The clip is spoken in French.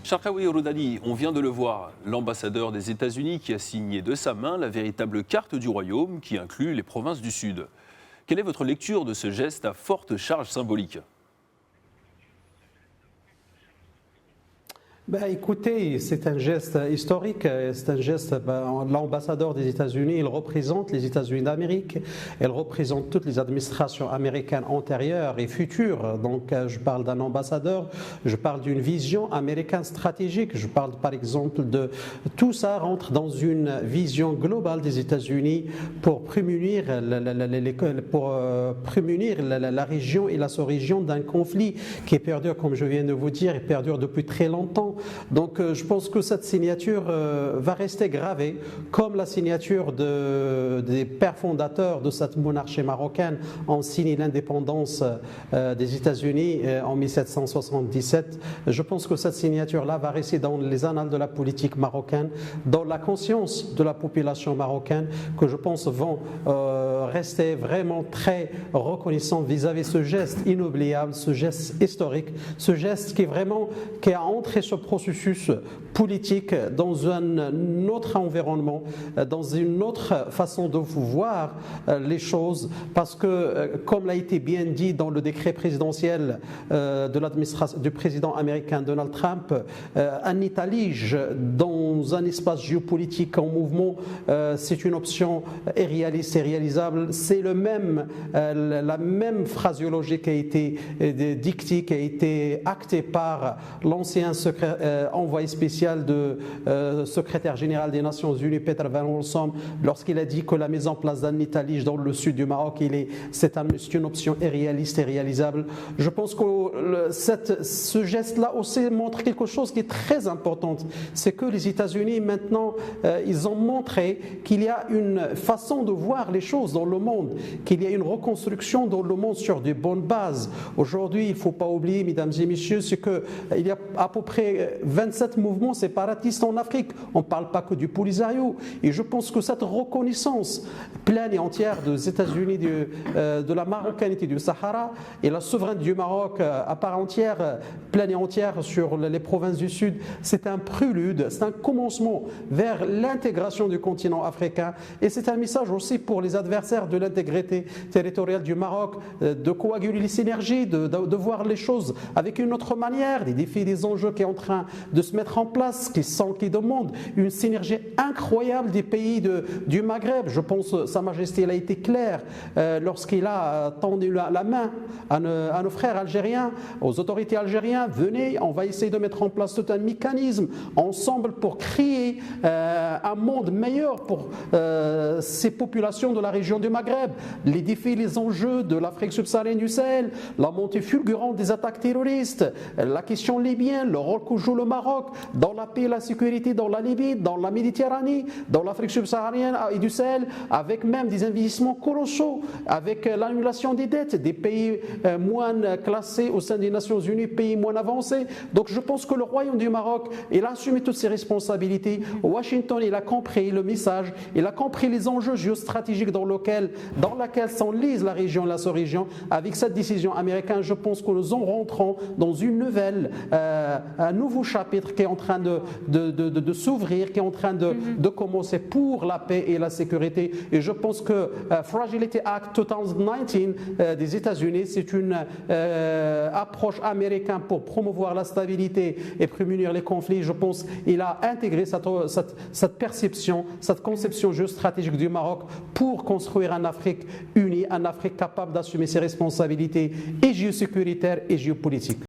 Charkaoui Rodani, on vient de le voir, l'ambassadeur des États-Unis qui a signé de sa main la véritable carte du royaume qui inclut les provinces du Sud. Quelle est votre lecture de ce geste à forte charge symbolique ? Écoutez, c'est un geste historique, c'est un geste, l'ambassadeur des États-Unis, il représente les États-Unis d'Amérique, il représente toutes les administrations américaines antérieures et futures. Donc je parle d'un ambassadeur, je parle d'une vision américaine stratégique, je parle par exemple de tout ça rentre dans une vision globale des États-Unis pour prémunir la région et la sous-région d'un conflit qui perdure, comme je viens de vous dire, et perdure depuis très longtemps. Donc je pense que cette signature va rester gravée comme la signature des pères fondateurs de cette monarchie marocaine ont signé l'indépendance des États-Unis en 1777. Je pense que cette signature-là va rester dans les annales de la politique marocaine, dans la conscience de la population marocaine, que je pense vont rester vraiment très reconnaissants vis-à-vis de ce geste inoubliable, ce geste historique, ce geste qui a entré ce processus politique dans un autre environnement, dans une autre façon de voir les choses, parce que, comme l'a été bien dit dans le décret présidentiel de l'administration du président américain Donald Trump, un État lige dans un espace géopolitique en mouvement, c'est une option réaliste et réalisable. C'est la même phraséologie qui a été dictée, qui a été actée par l'ancien envoyé spécial de secrétaire général des Nations Unies, Peter Van Olsom, lorsqu'il a dit que la mise en place d'un État lige dans le sud du Maroc, c'est une option réaliste et réalisable. Je pense que ce geste-là aussi montre quelque chose qui est très important. C'est que les États-Unis, maintenant, ils ont montré qu'il y a une façon de voir les choses dans le monde, qu'il y a une reconstruction dans le monde sur de bonnes bases. Aujourd'hui, il ne faut pas oublier, mesdames et messieurs, c'est qu'il y a à peu près 27 mouvements séparatistes en Afrique. On ne parle pas que du Polisario. Et je pense que cette reconnaissance pleine et entière des États-Unis de la marocanité du Sahara et la souveraineté du Maroc à part entière, pleine et entière sur les provinces du Sud, c'est un prélude, c'est un commencement vers l'intégration du continent africain. Et c'est un message aussi pour les adversaires de l'intégrité territoriale du Maroc, de coaguler les synergies, de voir les choses avec une autre manière, des défis, des enjeux qui sont en train de se mettre en place, qui demandent une synergie incroyable des pays du Maghreb. Je pense que Sa Majesté elle a été claire lorsqu'il a tendu la main à nos frères algériens, aux autorités algériennes. Venez, on va essayer de mettre en place tout un mécanisme ensemble pour créer un monde meilleur pour ces populations de la région du Maghreb. Les défis, les enjeux de l'Afrique subsaharienne du Sahel, la montée fulgurante des attaques terroristes, la question libyenne, le rôle que joue le Maroc dans la paix et la sécurité dans la Libye, dans la Méditerranée, dans l'Afrique subsaharienne et du Sahel, avec même des investissements colossaux, avec l'annulation des dettes des pays moins classés au sein des Nations Unies, pays moins avancés. Donc je pense que le Royaume du Maroc, il a assumé toutes ses responsabilités. Washington, il a compris le message, il a compris les enjeux géostratégiques dans lesquels s'enlise la région et la sous-région. Avec cette décision américaine, je pense que nous rentrons dans un nouveau chapitre qui est en train de s'ouvrir, qui est en train de commencer pour la paix et la sécurité. Et je pense que Fragility Act 2019 des États-Unis, c'est une approche américaine pour promouvoir la stabilité et prémunir les conflits. Je pense qu'il a intégré cette perception, cette conception géostratégique du Maroc pour construire une Afrique unie, une Afrique capable d'assumer ses responsabilités et géosécuritaires et géopolitiques.